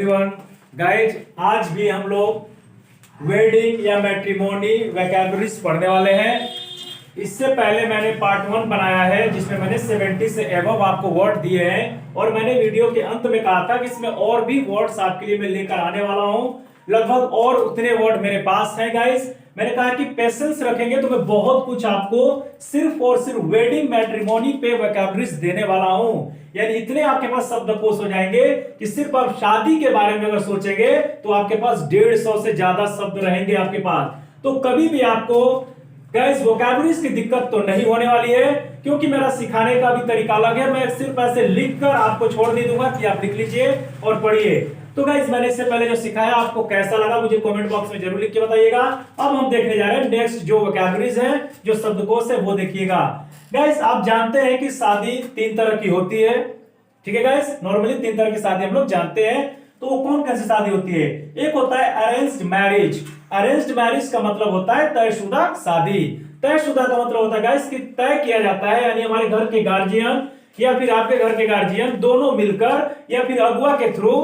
Everyone. Guys आज भी हम लोग वेडिंग या मैट्रिमोनी वोकैबुलरीज पढ़ने वाले हैं। इससे पहले मैंने पार्ट 1 बनाया है जिसमें मैंने 70 से एबव आपको वर्ड दिए हैं और मैंने वीडियो के अंत में कहा था कि इसमें और भी वर्ड्स आपके लिए मैं लेकर आने वाला हूं। लगभग और उतने वर्ड मेरे पास हैं गाइस। मैंने कहा कि पेशेंस रखेंगे तो मैं बहुत कुछ आपको सिर्फ और सिर्फ वेडिंग मैट्रिमोनी पे वोकैबुलरीज देने वाला हूं। यानी इतने आपके पास शब्दकोश हो जाएंगे कि सिर्फ आप शादी के बारे में अगर सोचेंगे तो आपके पास 150 से ज्यादा शब्द रहेंगे आपके पास। तो कभी भी आपको गाइस वोकैबुलरीज की दिक्कत तो नहीं होने वाली है, क्योंकि मेरा सिखाने का भी तरीका अलग है। मैं सिर्फ ऐसे लिखकर आपको छोड़ नहीं दूंगा कि आप लिख लीजिए और पढ़िए। तो गाइस मैंने इससे पहले जो सिखाया आपको कैसा लगा मुझे कमेंट बॉक्स में जरूर लिख के बताइएगा। अब हम देखने जा रहे हैं नेक्स्ट जो वोकैबुलरीज है, जो शब्दकोश है वो देखिएगा। गाइस आप जानते हैं कि शादी 3 तरह की होती है, ठीक है गाइस। नॉर्मली 3 तरह की शादी हम लोग जानते हैं। तो वो कौन कौन सी शादी होती है? एक होता है अरेंज्ड मैरिज। अरेंज्ड मैरिज का मतलब होता है तयशुदा शादी। तयशुदा का मतलब होता है गाइस कि तय किया जाता है, यानी हमारे घर के गार्जियन या फिर आपके घर के गार्जियन दोनों मिलकर या फिर अगुआ के थ्रू।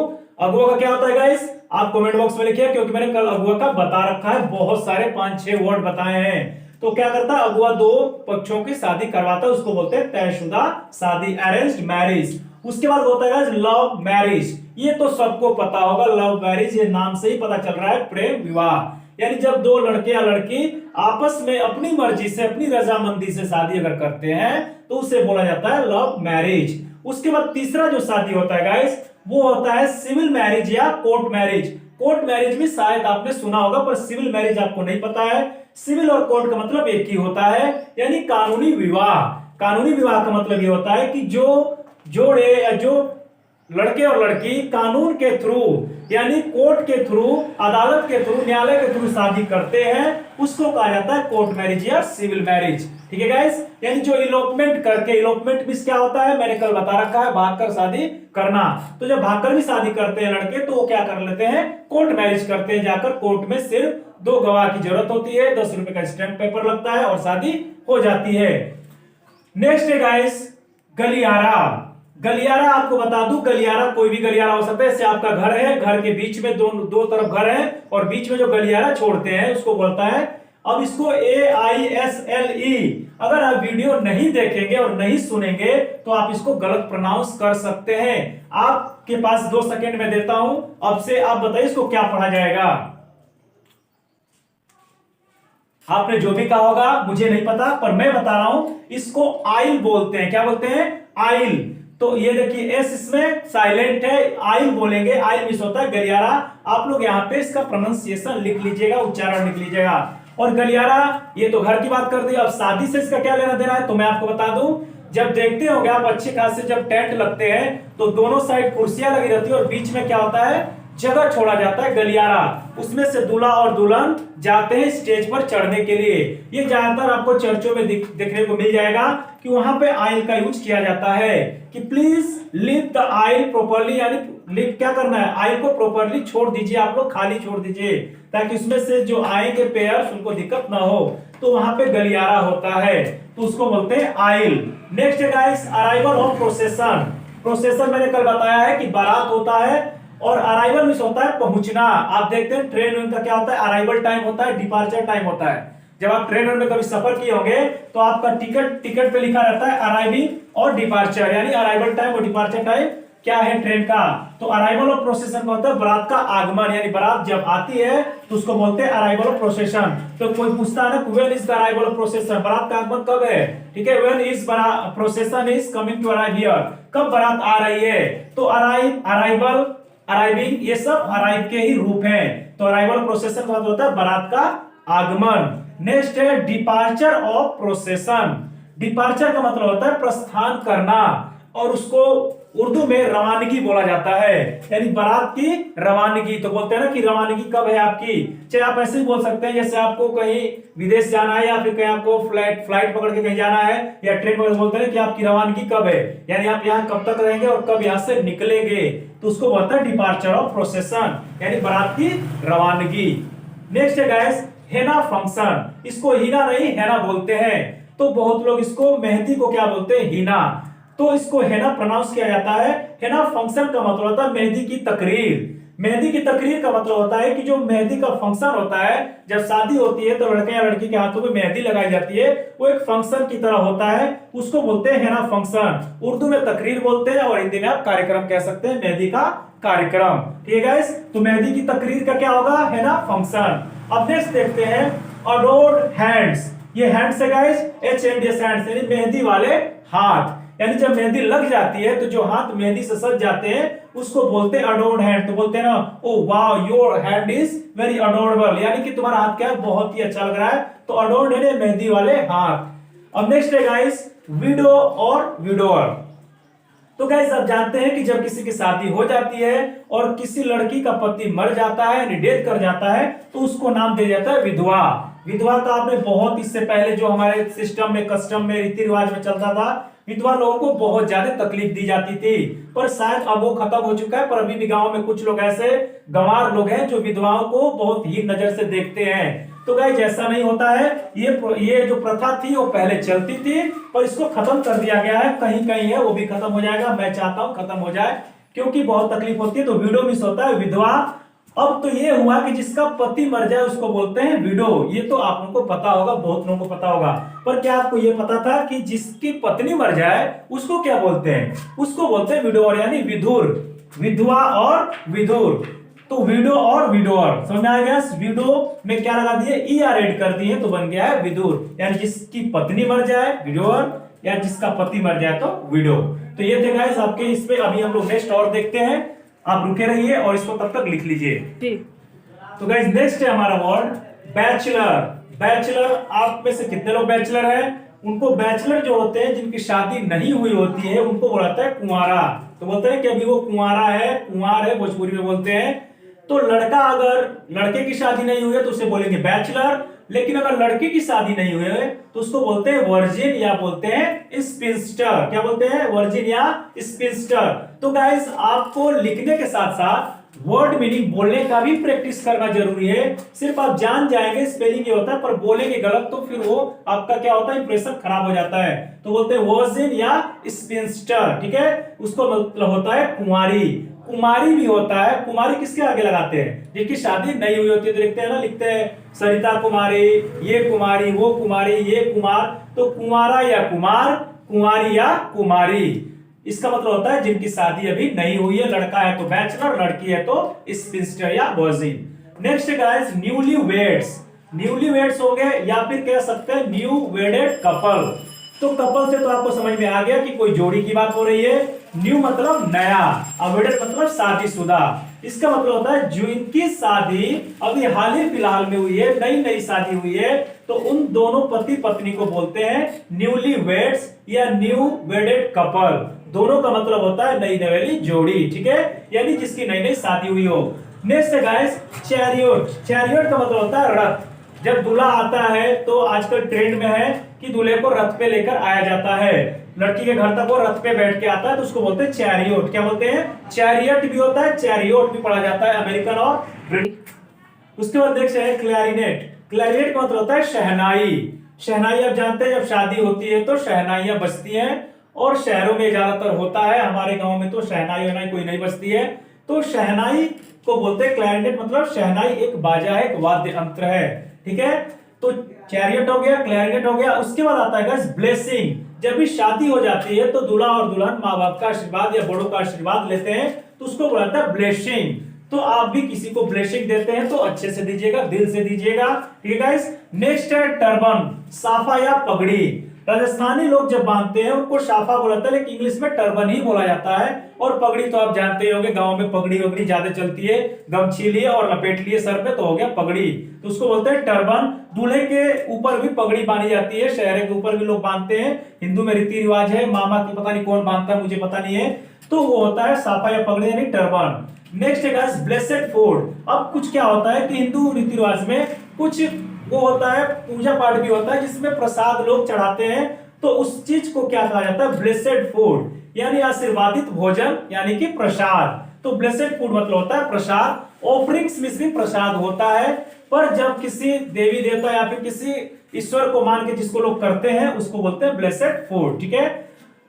अगुआ का क्या होता है गाइस? आप कमेंट बॉक्स में लिखिए, क्योंकि मैंने कल अगुआ का बता रखा है, बहुत सारे 5-6 वर्ड बताए हैं। तो क्या करता है अगुआ? 2 पक्षों की शादी करवाता है, उसको बोलते हैं तयशुदा शादी, अरेंज्ड मैरिज। उसके बाद होता है गाइस लव मैरिज। ये तो सबको पता होगा, लव मैरिज ये नाम से ही पता चल रहा है, प्रेम विवाह। यानी जब 2 लड़के या लड़की आपस में अपनी मर्जी से अपनी रजामंदी से शादी अगर करते हैं तो उसे बोला जाता है लव मैरिज। उसके बाद तीसरा जो शादी होता है गाइस वो होता है सिविल मैरिज या कोर्ट मैरिज। कोर्ट मैरिज भी शायद आपने सुना होगा, पर सिविल मैरिज आपको नहीं पता है। सिविल और कोर्ट का मतलब एक ही होता है, यानी कानूनी विवाह। कानूनी विवाह का मतलब ये होता है कि जो जोड़े या जो लड़के और लड़की कानून के थ्रू यानी कोर्ट के थ्रू, अदालत के थ्रू, न्यायालय के थ्रू शादी करते हैं उसको कहा जाता है कोर्ट मैरिज या सिविल मैरिज। ठीक है गाइस। यानी जो इलोपमेंट करके, इलोपमेंट भी क्या होता है मैंने कल बता रखा है, भागकर शादी करना। तो जब भागकर भी शादी करते हैं लड़के तो वो क्या कर लेते हैं? कोर्ट मैरिज करते हैं। जाकर कोर्ट में सिर्फ 2 गवाह की जरूरत होती है, 10 रुपए का स्टैंप पेपर लगता है और शादी हो जाती है। नेक्स्ट है गाइस गलियारा। गलियारा आपको बता दूं, गलियारा कोई भी गलियारा हो सकता है। जैसे आपका घर है, घर के बीच में दो तरफ घर है और बीच में जो गलियारा छोड़ते हैं उसको बोलता है। अब इसको AISLE, अगर आप वीडियो नहीं देखेंगे और नहीं सुनेंगे तो आप इसको गलत प्रोनाउंस कर सकते हैं। आपके पास 2 सेकेंड में देता हूं, अब से आप बताइए इसको क्या पढ़ा जाएगा। आपने जो भी कहा होगा मुझे नहीं पता, पर मैं बता रहा हूं इसको आइल बोलते हैं। क्या बोलते हैं? आइल। तो ये देखिए एस इसमें साइलेंट है, आइल बोलेंगे। आइल मिस होता है गलियारा। आप लोग यहाँ पे इसका प्रोनाउंसिएशन लिख लीजिएगा, उच्चारण लिख लीजिएगा। और गलियारा ये तो घर की बात कर दी, अब शादी से इसका क्या लेना देना है तो मैं आपको बता दूं। जब देखते होंगे आप अच्छे खासे जब टेंट लगते हैं तो दोनों साइड कुर्सियां लगी रहती है और बीच में क्या होता है? जगह छोड़ा जाता है, गलियारा। उसमें से दूल्हा और दुल्हन जाते हैं स्टेज पर चढ़ने के लिए। ये ज्यादातर आपको चर्चों में देखने को मिल जाएगा कि वहां पे आइल का यूज किया जाता है कि please leave the aisle properly, यानी लीव क्या करना है? आइल को प्रॉपर्ली छोड़ दीजिए, आप लोग खाली छोड़ दीजिए, ताकि उसमें से जो आएंगे पेयर्स उनको दिक्कत ना हो। तो वहां पे गलियारा होता है, तो उसको बोलते हैं आइल। नेक्स्ट है guys arrival of procession. Procession मैंने कल बताया है कि बारात होता है और अराइवल मिस होता है पहुंचना। आप देखते हैं ट्रेन का क्या होता है? अराइवल टाइम होता है, डिपार्चर टाइम होता है। जब आप ट्रेन में कभी सफर किए होंगे तो आपका टिकट पे लिखा रहता है अराइविंग और डिपार्चर, यानी अराइवल टाइम और डिपार्चर टाइम क्या है ट्रेन का। तो अराइवल ऑफ प्रोसेशन का होता है बारात का आगमन, यानी बारात जब आती है तो उसको बोलते हैं अराइवल ऑफ प्रोसेशन। तो कोई पूछता है ना when is the arrival of procession, बारात का आगमन कब है? ठीक है, when is procession is coming to arrive here, कब बारात आ रही है। तो अराइव, अराइवल, अराइविंग ये सब अराइव के ही रूप हैं। तो अराइवल प्रोसेशन का मतलब होता है बारात का आगमन। नेक्स्ट है डिपार्चर ऑफ प्रोसेशन। डिपार्चर का मतलब होता है प्रस्थान करना और उसको उर्दू में रवानगी बोला जाता है, यानी बारात की रवानगी। तो बोलते हैं ना कि रवानगी कब है आपकी। चाहे आप ऐसे ही बोल सकते हैं जैसे आपको कहीं विदेश जाना है या फिर कहीं आपको फ्लाइट पकड़ के कहीं जाना है या ट्रेन पकड़, बोलते हैं कि आपकी रवानगी कब है, यानी आप यहाँ कब तक रहेंगे और कब यहाँ से निकलेंगे। तो उसको बोलता है डिपार्चर ऑफ प्रोसेशन, यानी बारात की रवानगी। नेक्स्ट है गाइस हेना फंक्शन। इसको हीना नहीं हेना बोलते हैं। तो बहुत लोग इसको मेहंदी को क्या बोलते हैं? हीना। तो इसको हेना प्रोनाउंस किया जाता है। हेना फंक्शन का मतलब होता है मेहंदी की तकरीर। मेहंदी की तकरीर का मतलब होता है कि जो मेहंदी का फंक्शन होता है, जब शादी होती है तो लड़के या लड़की के हाथों में मेहंदी लगाई जाती है, वो एक फंक्शन की तरह होता है, उसको बोलते हैं ना फंक्शन। उर्दू में तकरीर बोलते हैं और हिंदी में आप कार्यक्रम कह सकते हैं, मेहंदी का कार्यक्रम। ठीक है गाइस, तो मेहंदी की तकरीर का क्या होगा, है ना फंक्शन। अब नेक्स्ट देखते हैं अडोर्ड हैंड्स। ये हैंड्स है गाइस, HNDS हैंड्स, यानी मेहंदी वाले हाथ। यानी जब मेहंदी लग जाती है तो जो हाथ मेहंदी से सज जाते हैं उसको बोलते हैं अडोर्ड हैंड। तो बोलते हैं ना, oh wow your hand is very adorable, यानी कि तुम्हारा हाथ क्या है, बहुत ही अच्छा लग रहा है। तो अडोर्ड है मेहंदी वाले हाथ। अब नेक्स्ट है गाइस विडो और विडोअर। तो गाइस आप जानते हैं कि जब किसी की शादी हो जाती है और किसी लड़की का पति मर जाता है यानी डेथ कर जाता है तो उसको नाम दिया जाता है विधवा। विधवा का आपने बहुत इससे पहले जो हमारे सिस्टम में, कस्टम में, रीति रिवाज में चलता था, विधवा लोगों को बहुत ज्यादा तकलीफ दी जाती थी, पर शायद अब वो खत्म हो चुका है। पर अभी भी गांव में कुछ लोग ऐसे गंवार लोग हैं जो विधवाओं को बहुत ही नजर से देखते हैं। तो गाइस ऐसा नहीं होता है, ये जो प्रथा थी वो पहले चलती थी, पर इसको खत्म कर दिया गया है। कहीं कहीं है वो भी खत्म हो जाएगा, मैं चाहता हूं खत्म हो जाए, क्योंकि बहुत तकलीफ होती है। तो विडो मिस होता है विधवा। अब तो ये हुआ कि जिसका पति मर जाए उसको बोलते हैं विडो। ये तो आप लोगों को पता होगा, बहुत लोगों को पता होगा। पर क्या आपको ये पता था कि जिसकी पत्नी मर जाए उसको क्या बोलते हैं, उसको बोलते हैं विडोर, यानी विधुर। विधवा और विधुर, तो विडो और विडोअर समझ में आ गया। विडो में क्या लगा दिए, ER ऐड कर दिए तो बन गया है विदुर, यानी जिसकी पत्नी मर जाए विडोअर, या जिसका पति मर जाए तो विडो। तो ये थे गाइस आपके इस पे। अभी हम लोग नेक्स्ट और देखते हैं, आप रुके रहिए और इसको तब तक लिख लीजिए। तो गाइस नेक्स्ट है हमारा वर्ड बैचलर। बैचलर, आप में से कितने लोग बैचलर हैं? उनको बैचलर जो होते हैं जिनकी शादी नहीं हुई होती है उनको बोलाता है कुंवारा। तो बोलते हैं कि अभी वो कुंवारा है, कुंवार है, भोजपुरी में बोलते हैं। तो लड़का अगर लड़के की शादी नहीं हुई है तो उसे बोलेंगे बैचलर, लेकिन अगर लड़की की शादी नहीं हुई है तो उसको बोलते हैं वर्जिन या बोलते हैं स्पिंस्टर। क्या बोलते हैं, वर्जिन या स्पिंस्टर। तो गाइस आपको लिखने के साथ साथ वर्ड मीनिंग बोलने का भी प्रैक्टिस करना जरूरी है। सिर्फ आप जान जाएंगे स्पेलिंग ये होता है, पर बोलेंगे गलत तो फिर वो आपका क्या होता है, इंप्रेशन खराब हो जाता है। तो बोलते हैं वर्जिन या स्पिंस्टर, ठीक है। उसको मतलब होता है कुंवारी। कुमारी भी होता है। कुमारी किसके आगे लगाते हैं, जिनकी शादी नहीं हुई होती है। तो लिखते हैं ना, लिखते हैं सरिता कुमारी, ये कुमारी, वो कुमारी, ये कुमार। तो कुंवारा या कुमार, कुंवारी या कुमारी, इसका मतलब होता है जिनकी शादी अभी नहीं हुई है। लड़का है तो बैचलर, लड़की है तो स्पिंस्टर या virgin. Next guys newly weds. Newly weds हो गए या फिर कह सकते हैं न्यू वेडेड कपल। तो कपल से तो आपको समझ में आ गया कि कोई जोड़ी की बात हो रही है। न्यू मतलब नया, अवेडेड मतलब शादीशुदा। इसका मतलब होता है जो इनकी शादी अभी हाल ही फिलहाल में हुई है, नई नई शादी हुई है, तो उन दोनों पति पत्नी को बोलते हैं न्यूली वेड्स या न्यू वेडेड कपल। दोनों का मतलब होता है नई नवेली जोड़ी, ठीक है, यानी जिसकी नई नई शादी हुई हो। नेक्स्ट है गाइस चैरियट। चैरियट का मतलब होता है रथ। जब दूल्हा आता है तो आजकल ट्रेंड में है कि दूल्हे को रथ पे लेकर आया जाता है। लड़की के घर तक वो रथ पे बैठ के आता है तो उसको बोलते हैं चैरियट। क्या बोलते हैं, चैरियट भी होता है, चैरियट भी पढ़ा जाता है, अमेरिकन और ब्रिटिश। उसके बाद देखते हैं क्लैरिनेट। क्लैरिनेट का मतलब होता है शहनाई। शहनाई आप जानते हैं जब शादी होती है तो शहनाइयां बजती हैं, और शहरों में ज्यादातर होता है, हमारे गांव में तो शहनाई वहनाई कोई नहीं बजती है। तो शहनाई को बोलते हैं क्लैरिनेट। मतलब शहनाई एक बाजा है, एक वाद्य यंत्र है, ठीक है। तो चैरियट हो गया, क्लैरिनेट हो गया। उसके बाद आता है गाइस ब्लेसिंग। जब भी शादी हो जाती है तो दूल्हा और दुल्हन माँ बाप का आशीर्वाद या बड़ों का आशीर्वाद लेते हैं, तो उसको बोलता है ब्लेसिंग। तो आप भी किसी को ब्लेसिंग देते हैं तो अच्छे से दीजिएगा, दिल से दीजिएगा, ठीक है गाइस। नेक्स्ट है टर्बन, साफा या पगड़ी। राजस्थानी लोग जब बांधते हैं उनको साफा बोला जाता है, लेकिन इंग्लिश में टर्बन ही बोला जाता है। और पगड़ी तो आप जानते ही होंगे, गांव में पगड़ी वगड़ी ज्यादा चलती है, गमछी लिए और लपेट लिए सर पे तो हो गया पगड़ी, तो उसको बोलते हैं टर्बन। दूल्हे के ऊपर भी पगड़ी बांधी जाती है, शहरे के ऊपर भी लोग बांधते हैं, हिंदू में रीति रिवाज है। मामा की पता नहीं कौन बांधता है, मुझे पता नहीं है। तो वो होता है साफा या पगड़ी यानी टर्बन। नेक्स्ट है गाइस ब्लेसेड फूड। अब कुछ क्या होता है कि हिंदू रीति रिवाज में कुछ वो होता है, पूजा पाठ भी होता है जिसमें प्रसाद लोग चढ़ाते हैं, तो उस चीज को क्या कहा जाता है, ब्लेसेड फूड, यानी आशीर्वादित भोजन, यानी कि प्रसाद। तो ब्लेसेड फूड मतलब होता है प्रसाद। ऑफरिंग्स में भी प्रसाद होता है, पर जब किसी देवी देवता या फिर किसी ईश्वर को मान के जिसको लोग करते हैं उसको बोलते हैं ब्लेसेड फूड, ठीक है।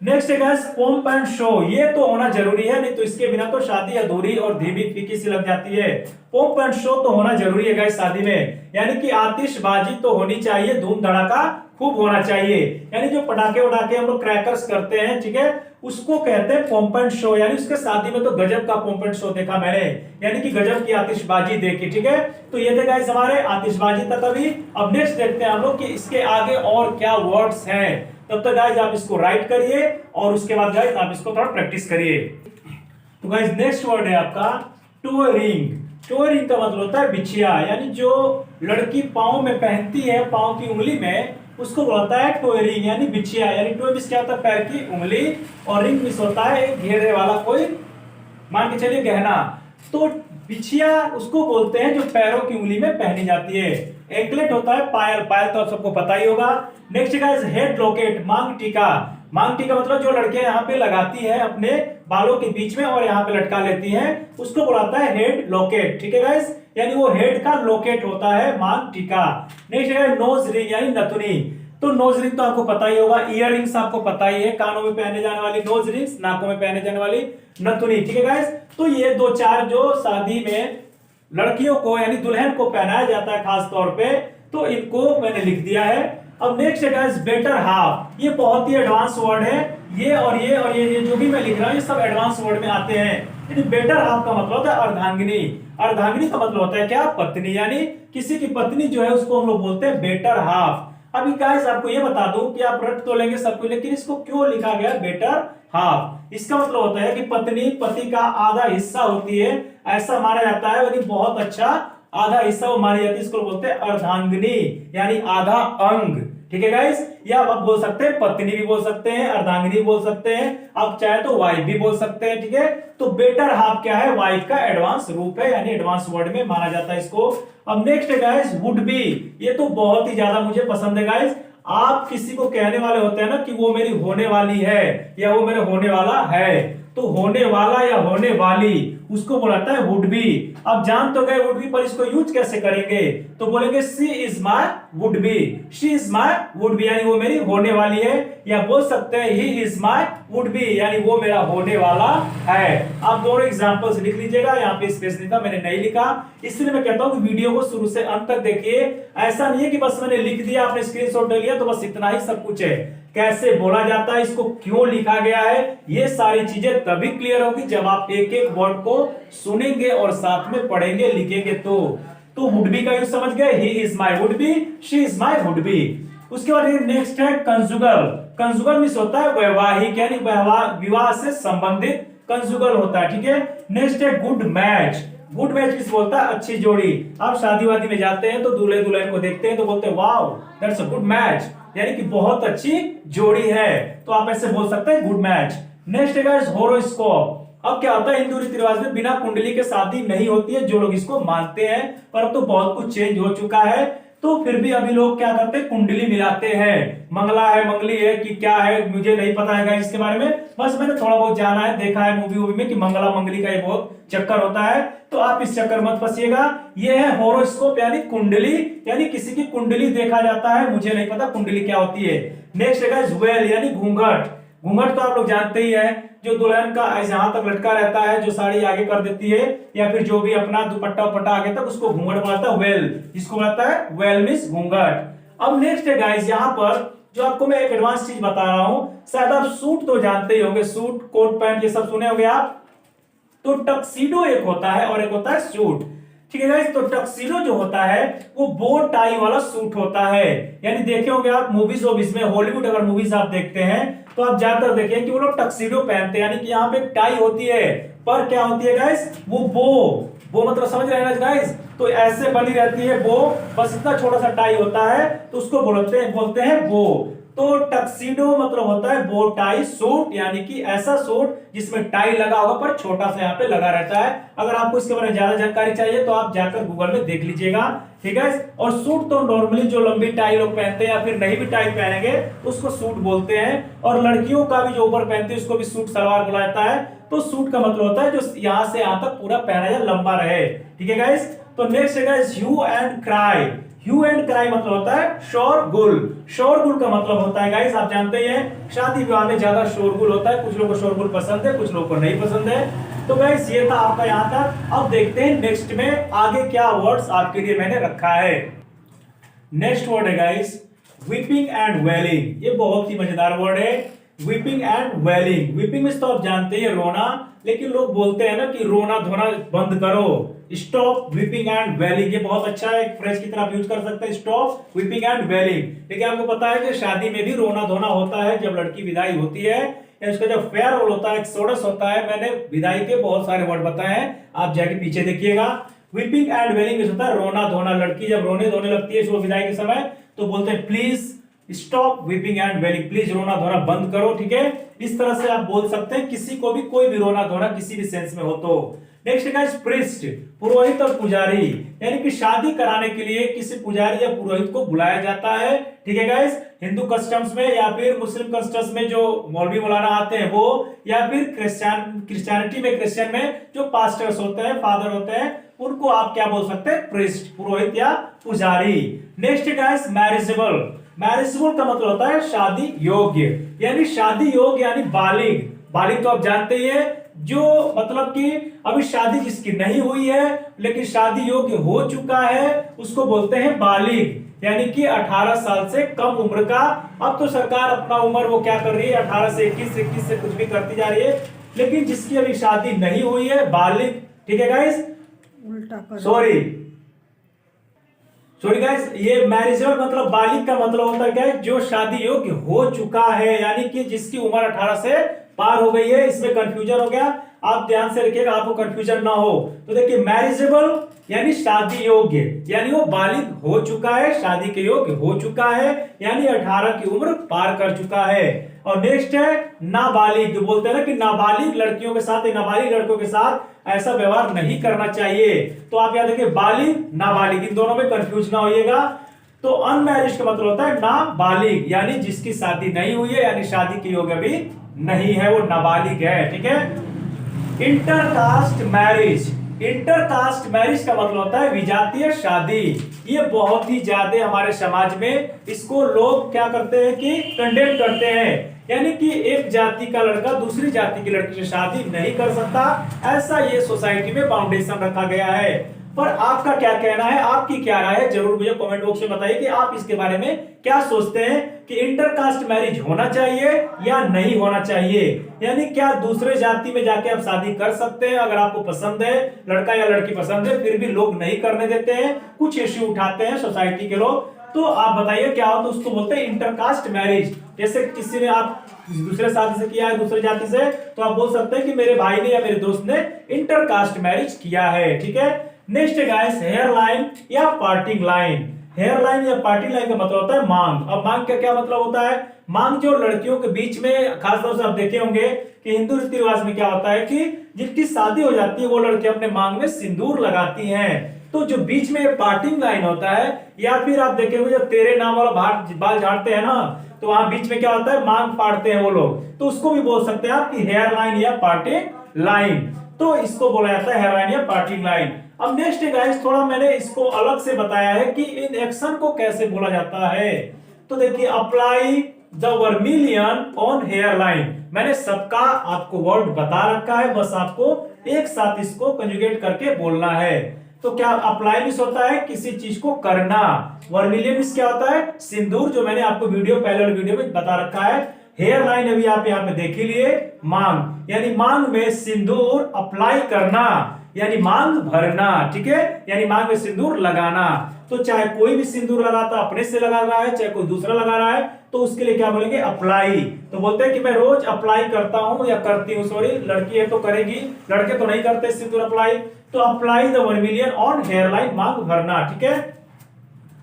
नेक्स्ट है गाइस पंप एंड शो। ये तो होना जरूरी है, नहीं तो इसके बिना तो शादी अधूरी और धीमी फीकी सी लग जाती है। पंप एंड शो तो होना जरूरी है गाइस शादी में, यानी कि आतिशबाजी तो होनी चाहिए, धूम धड़ाका खूब होना चाहिए। यानी जो पटाखे उड़ाके हम लोग क्रैकर्स करते हैं, ठीक है, उसको कहते हैं पंप एंड शो। यानी उसके शादी में तो गजब का पंप एंड शो देखा मैंने, यानी कि गजब की आतिशबाजी देखी, ठीक है। तो ये थे गाइस हमारे आतिशबाजी तक अभी। अब नेक्स्ट देखते हैं हम लोग कि इसके आगे और क्या वर्ड्स हैं। तब तक गाइस आप इसको राइट करिए और उसके बाद गाइस आप इसको थोड़ा प्रैक्टिस करिए। तो गाइस नेक्स्ट वर्ड है आपका टो रिंग। टो रिंग का मतलब होता है बिछिया, यानी जो लड़की पाँव में पहनती है, पाँव की उंगली में, उसको बोलता है टो रिंग यानी बिछिया। यानी टो मिस क्या होता है पैर की उंगली, और रिंग मिस होता है घेरे वाला कोई, मान के चलिए गहना। तो बिछिया उसको बोलते हैं जो पैरों की उंगली में पहनी जाती है। एंकलेट होता है पायल, पायल तो आप सबको पता ही होगा। नेक्स्ट गाइस हेड लॉकेट, मांग टीका। मांग टीका मतलब जो लड़कियां यहाँ पे लगाती है अपने बालों के बीच में और यहाँ पे लटका लेती हैं, उसको बुलाता है हेड लॉकेट, ठीक है गाइस, यानी वो हेड का लॉकेट होता है मांग टीका। नेक्स्ट है नोज रिंग यानी नथुनी। तो नोज रिंग तो आपको पता ही होगा, ईयर रिंग्स आपको पता ही है, कानों में पहने जाने वाली नोज रिंग्स, नाकों में पहने जाने वाली नथुनी, ठीक है गाइस। तो ये दो चार जो शादी में लड़कियों को यानी दुल्हन को पहनाया जाता है खास तौर पे, तो इनको मैंने लिख दिया है। अब नेक्स्ट है गाइस बेटर हाफ। ये बहुत ही एडवांस वर्ड है, ये और ये और ये जो भी मैं लिख रहा हूँ ये सब एडवांस वर्ड में आते हैं। बेटर हाफ का मतलब होता है अर्धांगिनी। अर्धांगिनी का मतलब होता है क्या, पत्नी, यानी किसी की पत्नी जो है उसको हम लोग बोलते हैं बेटर हाफ। अभी गाइस आपको ये बता दूं कि आप रट तो लेंगे सब कुछ, लेकिन इसको क्यों लिखा गया बेटर हाफ। इसका मतलब होता है कि पत्नी पति का आधा हिस्सा होती है, ऐसा माना जाता है, यानी बहुत अच्छा आधा हिस्सा वो मानी जाती है, इसको बोलते हैं अर्धांगिनी यानी आधा अंग, ठीक है गाइस। या आप बोल सकते हैं पत्नी भी बोल सकते हैं, अर्धांगिनी भी बोल सकते हैं, आप चाहे तो वाइफ भी बोल सकते हैं, ठीक है। तो बेटर हाफ क्या है, वाइफ का एडवांस रूप है, यानी एडवांस वर्ड में माना जाता है इसको। अब नेक्स्ट है गाइस वुड बी। ये तो बहुत ही ज्यादा मुझे पसंद है गाइस। आप किसी को कहने वाले होते हैं ना कि वो मेरी होने वाली है या वो मेरे होने वाला है, तो होने वाला या होने वाली उसको बोलाता है वुड बी। अब जान तो गए वुड बी, पर इसको यूज कैसे करेंगे, तो बोलेंगे she is my would be. She is my would be यानी वो मेरी होने वाली है, या बोल सकते हैं he is my would be यानी वो मेरा होने वाला है। आप दोनों एग्जांपल्स लिख लीजिएगा, यहाँ पे स्पेस नहीं था, मैंने नहीं लिखा, इसलिए मैं कहता हूं कि वीडियो को शुरू से अंत तक देखिए। ऐसा नहीं है कि बस मैंने लिख दिया, आपने स्क्रीनशॉट ले लिया तो बस इतना ही सब कुछ है। कैसे बोला जाता है, इसको क्यों लिखा गया है, ये सारी चीजें तभी क्लियर होगी जब आप एक एक वर्ड को सुनेंगे और साथ में पढ़ेंगे लिखेंगे। तो वुड बी का यूज समझ गए, he is my would be, she is my would be. उसके बाद नेक्स्ट है कंजुगल। कंजुगल मींस होता है वैवाहिक, यानी विवाह से संबंधित कंजुगल होता है, ठीक है। नेक्स्ट है गुड मैच। गुड मैच किस बोलता है, अच्छी जोड़ी। आप शादी वादी में जाते हैं तो दूल्हे दुल्हन को देखते हैं तो बोलते हैं wow that's a good match, यानी कि बहुत अच्छी जोड़ी है, तो आप ऐसे बोल सकते हैं गुड मैच। नेक्स्ट है गाइस होरोस्कोप। अब क्या होता है, हिंदू रीति रिवाज में बिना कुंडली के शादी नहीं होती है, जो लोग इसको मानते हैं, पर अब तो बहुत कुछ चेंज हो चुका है, तो फिर भी अभी लोग क्या करते हैं, कुंडली मिलाते हैं। मंगला है, मंगली है कि क्या है, मुझे नहीं पता है इसके बारे में, बस मैंने थोड़ा बहुत जाना है, देखा है मूवी में कि मंगला मंगली का ये बहुत चक्कर होता है, तो आप इस चक्कर मत फंसिएगा। ये है होरोस्कोप यानी कुंडली, यानी किसी की कुंडली देखा जाता है, मुझे नहीं पता कुंडली क्या होती है। नेक्स्ट है वेल यानी घूंघट। घूंघट तो आप लोग जानते ही है, जो दुल्हन का यहां तक लटका रहता है, जो साड़ी आगे कर देती है, या फिर जो भी अपना दुपट्टा उपट्टा आगे तक, उसको घूंघट बोलता है वेल, जिसको बोलता है वेल मींस घूंघट। अब नेक्स्ट है गाइस, यहाँ पर जो आपको मैं एक एडवांस चीज बता रहा हूं, शायद आप सूट तो जानते ही होंगे, सूट कोट पैंट ये सब सुने होंगे आप। तो टक्सीडो एक होता है और एक होता है सूट, ठीक है गाइस। तो टक्सीडो जो होता है वो बो टाई वाला सूट होता है, यानी देखे होंगे आप मूवीज वूवीज में, हॉलीवुड अगर मूवीज आप देखते हैं तो आप ज्यादातर देखें कि वो लोग टक्सीडो पहनते हैं, यानी कि यहाँ पे टाई होती है, पर क्या होती है गाइस, वो बो मतलब समझ रहे हैं ना गाइस, तो ऐसे बनी रहती है बो, बस इतना छोटा सा टाई होता है, तो उसको बोलते हैं बो। तो टक्सीडो मतलब होता है बो टाई सूट, यानी कि ऐसा सूट जिसमें टाई लगा होगा पर छोटा सा यहाँ पे लगा रहता है। अगर आपको इसके बारे में ज्यादा जानकारी चाहिए तो आप जाकर गूगल में देख लीजिएगा, ठीक है। और सूट तो नॉर्मली जो लंबी टाई लोग पहनते हैं या फिर नहीं भी टाई पहनेंगे उसको सूट बोलते हैं, और लड़कियों का भी जो ऊपर पहनते हैं उसको भी सूट सलवार बोला जाता है। तो सूट का मतलब होता है जो यहाँ से यहाँ तक पूरा पहना या लंबा रहे, ठीक है गाइस। तो नेक्स्ट है guys hue and cry. Hue and cry मतलब होता है शोरगुल। शोरगुल का मतलब होता है गाइस, आप जानते ही हैं शादी विवाह में ज्यादा शोरगुल होता है, कुछ लोगों को शोरगुल पसंद है, कुछ लोगों को नहीं पसंद है। तो गाइस ये था आपका यहाँ तक। अब देखते हैं नेक्स्ट में आगे क्या वर्ड्स आपके लिए मैंने रखा है। नेक्स्ट वर्ड है गाइस वीपिंग एंड वेलिंग। ये बहुत ही मजेदार वर्ड है, वीपिंग एंड वेलिंग। वीपिंग में तो आप जानते हैं रोना, लेकिन लोग बोलते हैं ना कि रोना धोना बंद करो, स्टॉप वीपिंग एंड वेलिंग। ये बहुत अच्छा है, एक फ्रेज की तरह आप यूज कर सकते हैं, स्टॉप वीपिंग एंड वेलिंग। लेकिन आपको पता है कि शादी में भी रोना धोना होता है, जब लड़की विदाई होती है या उसका जब फेयरवेल होता है, एक्सोडस होता है। मैंने विदाई के बहुत सारे वर्ड बताए हैं, आप जाके पीछे देखिएगा। वीपिंग एंड वेलिंग में होता है रोना धोना। लड़की जब रोने धोने लगती है विदाई के समय, तो बोलते हैं please stop weeping and wailing, please रोना धोना बंद करो, ठीक है। इस तरह से आप बोल सकते हैं किसी को भी, कोई भी रोना धोना किसी भी सेंस में हो तो। नेक्स्ट गाइस प्रीस्ट, पुरोहित और पुजारी, यानी कि शादी कराने के लिए किसी पुजारी या पुरोहित को बुलाया जाता है, ठीक है गाइस। हिंदू कस्टम्स में या फिर मुस्लिम कस्टम्स में जो मौलवी मौलाना आते हैं वो, या फिर क्रिश्चियनिटी में क्रिश्चियन में जो पास्टर्स होते हैं, फादर होते हैं, उनको आप क्या बोल सकते हैं, प्रीस्ट, पुरोहित या पुजारी। Next guys marriageable. मैरिजेबल का मतलब होता है शादी योग्य, यानी शादी योग्य यानी बालिग। बालिग तो आप जानते ही हैं, जो मतलब कि अभी शादी जिसकी नहीं हुई है लेकिन शादी योग्य हो चुका है उसको बोलते हैं बालिग, यानी कि 18 साल से कम उम्र का। अब तो सरकार अपना उम्र वो क्या कर रही है, 18 से 21 से कुछ भी करती जा रही है, लेकिन जिसकी अभी शादी नहीं हुई है बालिग, ठीक है गाइस। उल्टा सॉरी गाइस, ये मैरिजेबल मतलब बालिग का मतलब होता है क्या, जो शादी योग्य हो चुका है, यानी कि जिसकी उम्र 18 से पार हो गई है। इसमें कंफ्यूजन हो गया, आप ध्यान से रखिएगा, आपको कंफ्यूजन ना हो। तो देखिए मैरिजेबल यानी शादी योग्य, यानी वो बालिग हो चुका है, शादी के योग्य हो चुका है, यानी 18 की उम्र पार कर चुका है। और नेक्स्ट है नाबालिग, जो बोलते हैं ना कि नाबालिग लड़कियों के साथ, नाबालिग लड़कों के साथ ऐसा व्यवहार नहीं करना चाहिए। तो आप याद रखिए बालिग नाबालिग, इन दोनों में कंफ्यूज ना होइएगा। तो अनमैरिड का मतलब होता है नाबालिग, यानी जिसकी शादी नहीं हुई है, यानी शादी के योग्य भी नहीं है, वो नाबालिग है, ठीक है। Intercaste marriage. इंटरकास्ट मैरिज का मतलब होता है विजातीय शादी। ये बहुत ही ज्यादा हमारे समाज में इसको लोग क्या करते हैं कि कंडेम करते हैं, यानी कि एक जाति का लड़का दूसरी जाति की लड़की से शादी नहीं कर सकता, ऐसा ये सोसाइटी में फाउंडेशन रखा गया है। पर आपका क्या कहना है, आपकी क्या राय है, जरूर मुझे कमेंट बॉक्स में बताइए कि आप इसके बारे में क्या सोचते हैं कि इंटरकास्ट मैरिज होना चाहिए या नहीं होना चाहिए। यानी क्या दूसरे जाति में जाके आप शादी कर सकते हैं, अगर आपको पसंद है, लड़का या लड़की पसंद है, फिर भी लोग नहीं करने देते हैं, कुछ इश्यू उठाते हैं सोसाइटी के लोग, तो आप बताइए क्या हो। तो उसको बोलते हैं इंटरकास्ट मैरिज। जैसे किसी ने आप दूसरे शादी से किया है, दूसरे जाति से, तो आप बोल सकते हैं कि मेरे भाई ने या मेरे दोस्त ने इंटरकास्ट मैरिज किया है, ठीक है। नेक्स्ट गाइस हेयर लाइन या पार्टिंग लाइन। हेयर लाइन या पार्टिंग लाइन का मतलब होता है मांग। अब मांग का क्या मतलब होता है, मांग जो लड़कियों के बीच में, खासतौर से आप देखे होंगे कि हिंदू रीति रिवाज में क्या होता है कि जिनकी शादी हो जाती है वो लड़की अपने मांग में सिंदूर लगाती हैं। तो जो बीच में पार्टिंग लाइन होता है, या फिर आप देखेंगे जो तेरे नाम वाला बाल झाड़ते हैं ना, तो वहां बीच में क्या होता है, मांग फाड़ते हैं वो लोग, तो उसको भी बोल सकते हैं आप कि हेयर लाइन या पार्टिंग लाइन। तो इसको बोला जाता है हेयर लाइन या पार्टिंग लाइन। अब नेक्स्ट गाइस, थोड़ा मैंने इसको अलग से बताया है कि इन एक्शन को कैसे बोला जाता है। तो देखिए apply the vermilion on hairline, मैंने सबका आपको वर्ड बता रखा है, बस आपको एक साथ इसको कंजुगेट करके बोलना है। तो क्या अप्लाई मिस होता है किसी चीज को करना, वर्मिलियन मिस क्या होता है, सिंदूर, जो मैंने आपको वीडियो पहले वाले वीडियो में बता रखा है। हेयर लाइन अभी आप यहाँ पे देख ही लिए, मांग यानी मांग में सिंदूर अप्लाई करना, यानी मांग भरना, ठीक है, यानी मांग में सिंदूर लगाना। तो चाहे कोई भी सिंदूर लगाता अपने से लगा रहा है, चाहे कोई दूसरा लगा रहा है, तो उसके लिए क्या बोलेंगे, अप्लाई। तो बोलते हैं कि मैं रोज अप्लाई करता हूं या करती हूं, सॉरी लड़की है तो करेगी, लड़के तो नहीं करते सिंदूर अप्लाई। तो apply the vermilion on hairline, मांग भरना, ठीक है।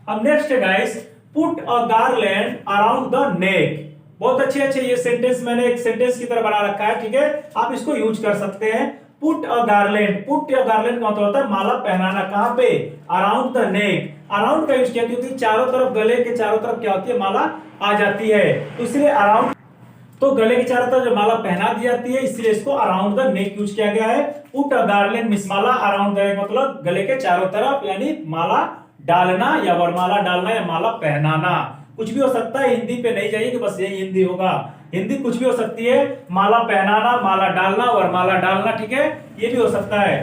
अब नेक्स्ट है guys, put a garland around the neck. बहुत अच्छे ये सेंटेंस मैंने एक सेंटेंस की तरह बना रखा है, ठीक है, आप इसको यूज कर सकते हैं। पुट अ गार्लैंड, पुट या गार्लैंड का मतलब होता है माला पहनाना, कहां पे, अराउंड द नेक। अराउंड का यूज किया क्योंकि चारों तरफ, गले के चारों तरफ क्या होती है, माला आ जाती है, तो इसलिए अराउंड, तो गले के चारों तरफ जो माला पहना दी जाती है, इसलिए इसको अराउंड द नेक यूज किया गया है। Put a garland miss Mala around the नेक, मतलब गले के चारों तरफ, यानी माला डालना या वरमाला डालना या माला पहनाना, कुछ भी हो सकता है। हिंदी पे नहीं जाइए कि बस यही हिंदी होगा, हिंदी कुछ भी हो सकती है। माला पहनाना, माला डालना, वरमाला डालना, ठीक है, ये भी हो सकता है।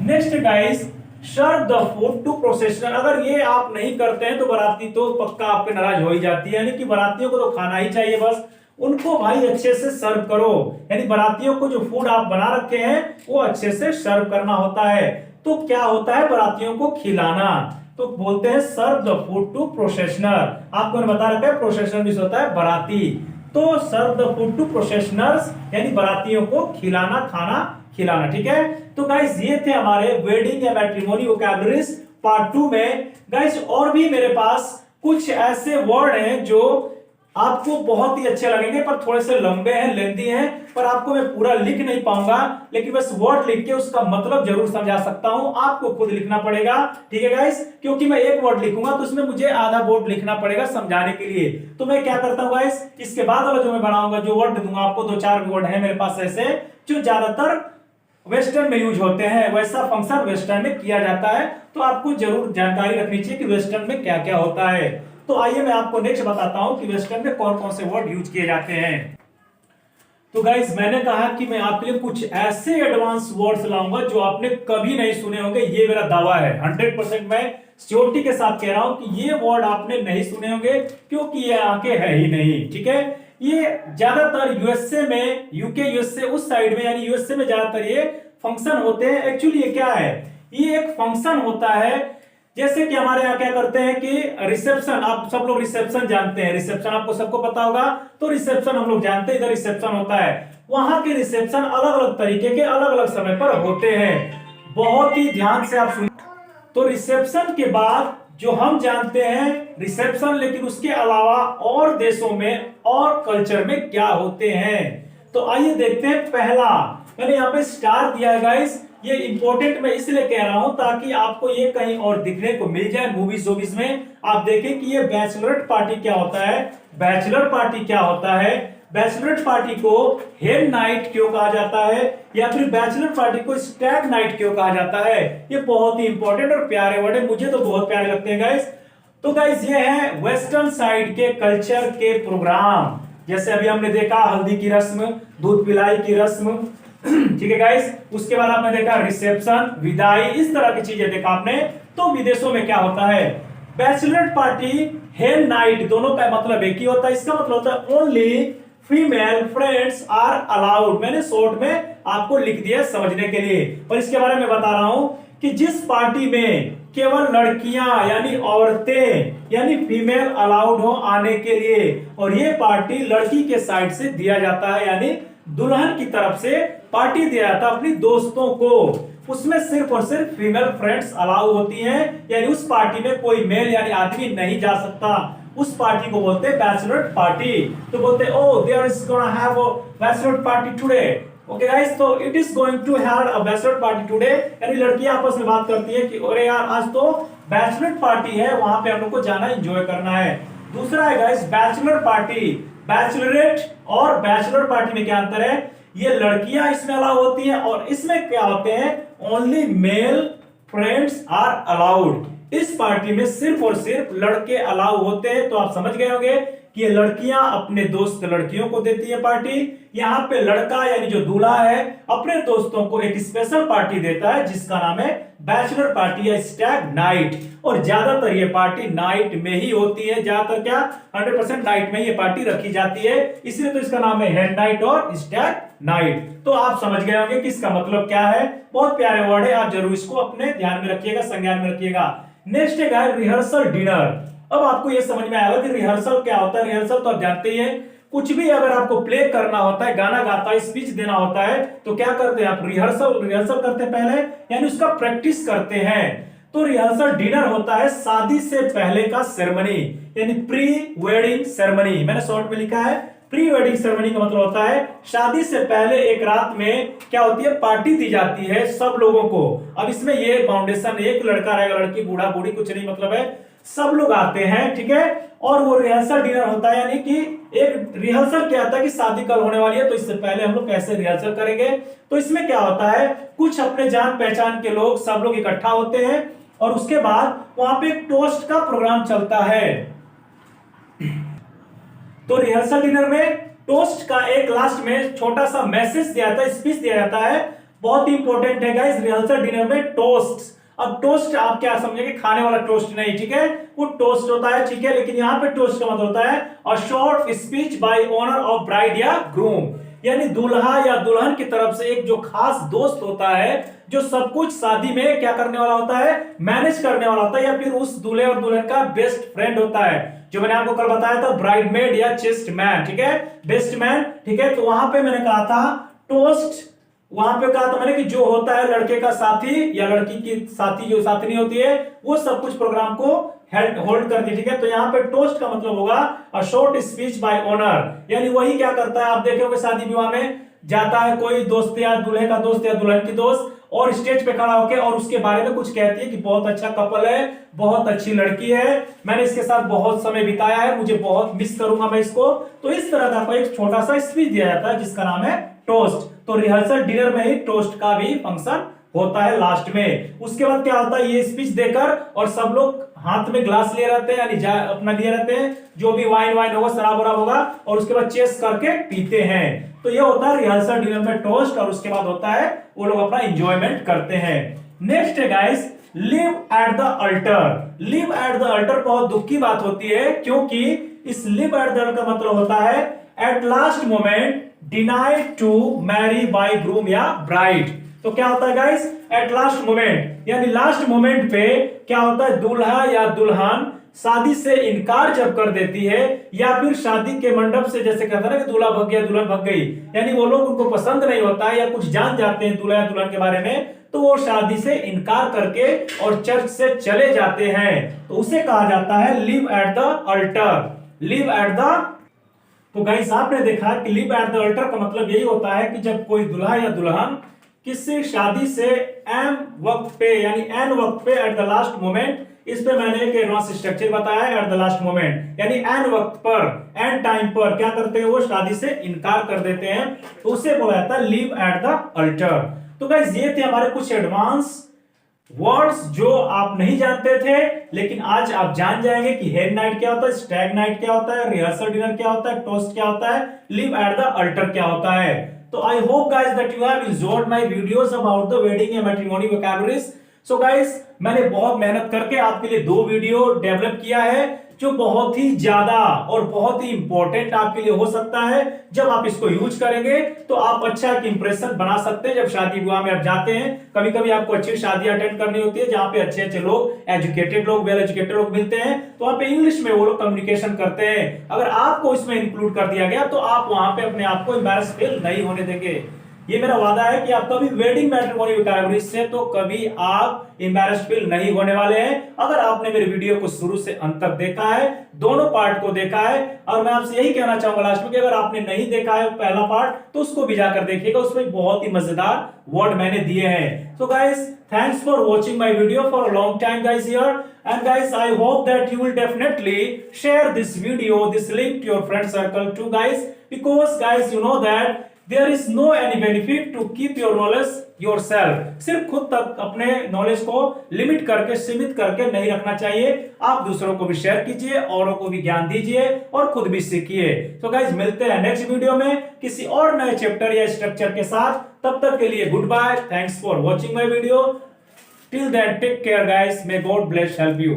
Next guys, serve the food to processioner. अगर ये आप नहीं करते हैं तो बाराती तो पक्का आप पे नाराज हो ही जाती है, यानी कि बारातियों को तो खाना ही चाहिए, बस उनको भाई अच्छे से सर्व करो। यानी बारातियों को जो फूड आप बना रखे हैं वो अच्छे से सर्व करना होता है। तो क्या होता है, बारातियों को खिलाना, तो बोलते हैं सर्व द फूड टू प्रोसेशनर। आपको मैंने बता रखा है प्रोसेशनर भी होता है बाराती, तो सर्व द फूड टू प्रोसेशनर्स यानी बारातियों को खिलाना, खाना खिलाना, ठीक है। तो गाइस ये थे हमारे वेडिंग या मैट्रिमोनी वोकैबुलरीज पार्ट 2 में। गाइस और भी मेरे पास कुछ ऐसे वर्ड हैं जो आपको बहुत ही अच्छे लगेंगे, पर थोड़े से लंबे हैं, लेंथी हैं, पर आपको मैं पूरा लिख नहीं पाऊंगा, लेकिन बस वर्ड लिख के उसका मतलब जरूर समझा सकता हूं। आपको खुद लिखना पड़ेगा, ठीक है गाइस, क्योंकि मैं एक वर्ड लिखूंगा तो उसमें मुझे आधा वर्ड लिखना पड़ेगा समझाने के लिए। तो मैं क्या करता हूं गाइस, इसके बाद वाला जो मैं बनाऊंगा, जो वर्ड दूंगा आपको, 2-4 वर्ड है मेरे पास ऐसे जो ज्यादातर वेस्टर्न में यूज होते हैं, वैसा फंक्शन वेस्टर्न में किया जाता है, तो आपको जरूर जानकारी रखनी चाहिए कि वेस्टर्न में क्या क्या होता है। तो आइए मैं आपको नेक्स्ट बताता हूं कि वेस्टर्न में कौन कौन से वर्ड यूज किए जाते हैं। तो गाइस मैंने कहा कि मैं आपके लिए कुछ ऐसे एडवांस वर्ड्स लाऊंगा जो आपने कभी नहीं सुने होंगे, ये मेरा दावा है, 100% मैं श्योरिटी के साथ कह रहा हूं कि ये वर्ड आपने नहीं सुने होंगे, क्योंकि ये आके है ही नहीं, ठीक है। ये ज्यादातर यूएसए में, यूके यूएसए उस साइड में, यानी यूएसए में ज्यादातर ये फंक्शन होते हैं। एक्चुअली ये क्या है, ये एक फंक्शन होता है, जैसे कि हमारे यहाँ क्या करते हैं कि रिसेप्शन, आप सब लोग रिसेप्शन जानते हैं, रिसेप्शन आपको सबको पता होगा, तो रिसेप्शन हम लोग जानते हैं, इधर रिसेप्शन होता है। वहां के रिसेप्शन अलग अलग तरीके के अलग अलग समय पर होते हैं, बहुत ही ध्यान से आप सुनिए। तो रिसेप्शन के बाद जो हम जानते हैं रिसेप्शन, लेकिन उसके अलावा और देशों में और कल्चर में क्या होते हैं, तो आइए देखते हैं। पहला मैंने यहाँ पे स्टार दिया है गाइस, ये इंपॉर्टेंट मैं इसलिए कह रहा हूं ताकि आपको ये कहीं और दिखने को मिल जाए मूवीज वूवीज में। आप देखें कि ये बैचलरेट पार्टी क्या होता है, बैचलर पार्टी क्या होता है, बैचलरेट पार्टी को हेन नाइट क्यों कहा जाता है, या फिर बैचलर पार्टी को स्टैग नाइट क्यों कहा जाता है। ये बहुत ही इंपॉर्टेंट और प्यारे वर्ड है, मुझे तो बहुत प्यारे लगते हैं गाइस। तो गाइस ये है वेस्टर्न साइड के कल्चर के प्रोग्राम, जैसे अभी हमने देखा हल्दी की रस्म, दूध पिलाई की रस्म, ठीक है गाइस। उसके बाद आपने देखा रिसेप्शन, विदाई, इस तरह की चीजें देखा आपने। तो विदेशों में क्या होता है, बैचलर पार्टी, हेन नाइट, दोनों का मतलब एक ही होता है। इसका मतलब होता है only female friends are allowed. मैंने शॉर्ट में आपको लिख दिया समझने के लिए, और इसके बारे में बता रहा हूं कि जिस पार्टी में केवल लड़कियां यानी औरतें यानी फीमेल अलाउड हो आने के लिए, और ये पार्टी लड़की के साइड से दिया जाता है, यानी दुल्हन की तरफ से पार्टी दिया जाता है अपनी दोस्तों को, उसमें सिर्फ और सिर्फ फीमेल फ्रेंड्स अलाउ होती हैं, यानी उस पार्टी में कोई मेल यानी आदमी नहीं जा सकता। उस पार्टी को बोलते हैं बैचलर पार्टी। तो बोलते हैं oh there is gonna have a bachelor party today, okay guys, तो it is going to have a bachelor party today, यानी लड़कियां आपस में बात करती है कि अरे यार आज तो बैचलर पार्टी है, वहां पे हम लोग को जाना, एंजॉय करना है। दूसरा है गाइस बैचलर पार्टी, बैचलरेट और बैचलर पार्टी में क्या अंतर है, ये लड़कियां इसमें अलाउ होती हैं, और इसमें क्या होते हैं only male friends are allowed. इस पार्टी में सिर्फ और सिर्फ लड़के अलाउ होते हैं। तो आप समझ गए होंगे कि ये लड़कियां अपने दोस्त लड़कियों को देती है पार्टी, यहाँ पे लड़का यानी जो दूल्हा है अपने दोस्तों को एक स्पेशल पार्टी देता है जिसका नाम है बैचलर पार्टी या स्टैग नाइट। और ज्यादातर ये पार्टी नाइट में ही होती है, ज्यादातर क्या 100% नाइट में ये पार्टी रखी जाती है, इसलिए तो इसका नाम है हेड नाइट और स्टैग नाइट। तो आप समझ गए होंगे कि इसका मतलब क्या है, बहुत प्यारे वर्ड है, आप जरूर इसको अपने ध्यान में रखिएगा, संज्ञान में रखिएगा। नेक्स्ट है रिहर्सल डिनर। अब आपको यह समझ में आएगा कि रिहर्सल क्या होता है। रिहर्सल तो आप जानते ही हैं, कुछ भी अगर आपको प्ले करना होता है, गाना गाता है, स्पीच देना होता है, तो क्या करते हैं आप रिहर्सल करते हैं पहले, यानी उसका प्रैक्टिस करते हैं। तो रिहर्सल डिनर होता है शादी से पहले का सेरेमनी, यानी प्री वेडिंग सेरेमनी। मैंने शॉर्ट में लिखा है प्री वेडिंग सेरेमनी का मतलब होता है शादी से पहले एक रात में क्या होती है, पार्टी दी जाती है सब लोगों को। अब इसमें ये फाउंडेशन, एक लड़का रहेगा, लड़की, बूढ़ा बूढ़ी कुछ नहीं, मतलब है सब लोग आते हैं, ठीक है। और वो रिहर्सल डिनर होता है, यानी कि एक रिहर्सल क्या होता है कि शादी कल होने वाली है तो इससे पहले हम लोग कैसे रिहर्सल करेंगे। तो इसमें क्या होता है, कुछ अपने जान पहचान के लोग सब लोग इकट्ठा होते हैं और उसके बाद वहां पे एक टोस्ट का प्रोग्राम चलता है। तो रिहर्सल डिनर में टोस्ट का एक लास्ट में छोटा सा मैसेज दिया जाता है, स्पीच दिया जाता है, बहुत ही इंपॉर्टेंट है गाइस रिहर्सल डिनर में टोस्ट। अब टोस्ट आप क्या समझेंगे, खाने वाला टोस्ट नहीं, ठीक है, वो टोस्ट होता है, ठीक है, लेकिन यहां पे टोस्ट का मतलब होता है a short speech bye honour of bride या ग्रूम, यानी दूल्हा या दुल्हन की तरफ से एक जो खास दोस्त होता है जो सब कुछ शादी में क्या करने वाला होता है, मैनेज करने वाला होता है, या फिर उस दूल्हे और दुल्हन का बेस्ट फ्रेंड होता है, जो मैंने आपको कल बताया था ब्राइडमेड या चेस्ट मैन, ठीक है, बेस्ट मैन, ठीक है। तो वहां पे मैंने कहा था टोस्ट, वहां पे कहा था मैंने कि जो होता है लड़के का साथी या लड़की की साथी जो साथी होती है वो सब कुछ प्रोग्राम को होल्ड करती है, ठीक है। तो यहाँ पे टोस्ट का मतलब होगा a short speech bye honour, यानी वही क्या करता है, आप देखोगे शादी विवाह में जाता है कोई दोस्त या दूल्हे का दोस्त या दुल्हन की दोस्त और स्टेज पे खड़ा होकर और उसके बारे में कुछ कहती है कि बहुत अच्छा कपल है, बहुत अच्छी लड़की है, मैंने इसके साथ बहुत समय बिताया है, मुझे बहुत मिस करूंगा मैं इसको। तो इस तरह का कोई एक छोटा सा स्पीच दिया जाता है जिसका नाम है टोस्ट। तो रिहर्सल डिनर में ही टोस्ट का भी फंक्शन होता है लास्ट में। उसके बाद क्या होता है, ये स्पीच देकर और सब लोग हाथ में ग्लास लिए रहते हैं, यानी अपना लिए रहते हैं, जो भी वाइन होगा, शराब वराब होगा, और उसके बाद चेस करके पीते हैं। तो ये होता है रिहर्सल डिनर में टोस्ट, और उसके बाद होता है वो लोग अपना एंजॉयमेंट करते हैं। नेक्स्ट है guys live at the alter. Live at the alter बहुत दुख की बात होती है, क्योंकि इस लिव एट द अल्टर का मतलब होता है at last moment denied to marry by groom या ब्राइड। तो क्या होता है गाइस, एट लास्ट मोमेंट, यानी लास्ट मोमेंट पे क्या होता है, दूल्हा या दुल्हन शादी से इनकार जब कर देती है, या फिर शादी के मंडप से जैसे कहता है ना कि दूल्हा भग गया दुल्हन भग गई, यानी वो लोग उनको पसंद नहीं होता है या कुछ जान जाते हैं दूल्हा या दुल्हन के बारे में, तो वो शादी से इनकार करके और चर्च से चले जाते हैं, तो उसे कहा जाता है live at the alter. Live at the, तो गाइस आपने देखा कि लिव एट द अल्टर का मतलब यही होता है कि जब कोई दूल्हा या दुल्हन किसी शादी से एन वक्त पे, यानी एन वक्त पे, एट द लास्ट मोमेंट, इस पे मैंने एक एडवांस स्ट्रक्चर बताया है, एट द लास्ट मोमेंट, यानी एन वक्त पर, एन टाइम पर क्या करते हैं, वो शादी से इनकार कर देते हैं, तो उसे बोला जाता है लिव एट द अल्टर। तो गाइस ये थे हमारे कुछ एडवांस वर्ड्स जो आप नहीं जानते थे, लेकिन आज आप जान जाएंगे कि हेड नाइट क्या होता है, स्टैग नाइट क्या होता है, रिहर्सल डिनर क्या होता है, टोस्ट क्या होता है, लिव एट द अल्टर क्या होता है। तो I hope guys that you have enjoyed my videos about the wedding and matrimony vocabularies. So guys मैंने बहुत मेहनत करके आपके लिए 2 वीडियो डेवलप किया है, जो बहुत ही ज्यादा और बहुत ही इंपॉर्टेंट आपके लिए हो सकता है। जब आप इसको यूज करेंगे तो आप अच्छा एक इंप्रेशन बना सकते हैं जब शादी विवाह में आप जाते हैं। कभी कभी आपको अच्छी शादी अटेंड करनी होती है जहां पे अच्छे अच्छे लोग, एजुकेटेड लोग, वेल एजुकेटेड लोग मिलते हैं, तो वहां पे इंग्लिश में वो लोग कम्युनिकेशन करते हैं। अगर आपको इसमें इंक्लूड कर दिया गया तो आप वहां पे अपने आप को एम्बैरेस फील नहीं होने देंगे। ये मेरा वादा है कि आप कभी वेडिंग मैट्रिमोनी वोकैबुलरी से तो कभी आप एम्बैरेस्ड फील नहीं होने वाले हैं, अगर आपने मेरे वीडियो को शुरू से अंत तक देखा है, दोनों पार्ट को देखा है। और मैं आपसे यही कहना चाहूंगा लास्ट में कि अगर आपने नहीं देखा है पहला पार्ट तो उसको भी जाकर देखिएगा, उसमें बहुत ही मजेदार वर्ड मैंने दिए हैं। So guys thanks for watching my video for a long time guys here, and guys I hope that you will definitely share this video, this link to your friend circle too guys, because guys you know that there is no any benefit to keep your knowledge yourself। सिर्फ खुद तक अपने knowledge को limit करके, सीमित करके नहीं रखना चाहिए, आप दूसरों को भी शेयर कीजिए, औरों को भी ज्ञान दीजिए और खुद भी सीखिए। तो गाइज मिलते हैं नेक्स्ट वीडियो में किसी और नए चैप्टर या स्ट्रक्चर के साथ, तब तक के लिए goodbye, thanks for watching my video. Till then, take care guys, may God bless help you।